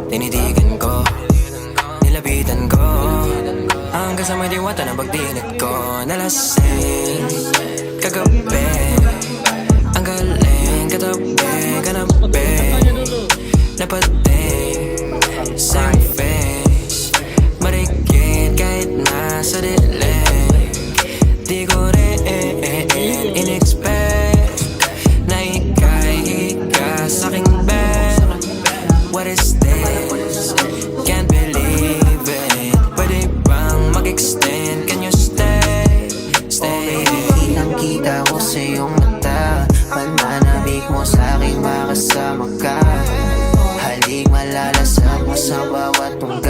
Tinitigan ko, nilapitan ko, hanggang sa may diwata na pagdinig ko. Nalasing kagabi, ang galing katabi, kanabi, napating same face, marikit kahit nasa dilim. Di ko rin in-expect na ika'y higa sa'king bed. What is this? Can't believe it. Pwede bang mag-extend? Can you stay? Stay. Kitang-kita ko sa iyong mata, pananabik mo sa'king makasama ka. Halik malalasap mo sa bawat tungga.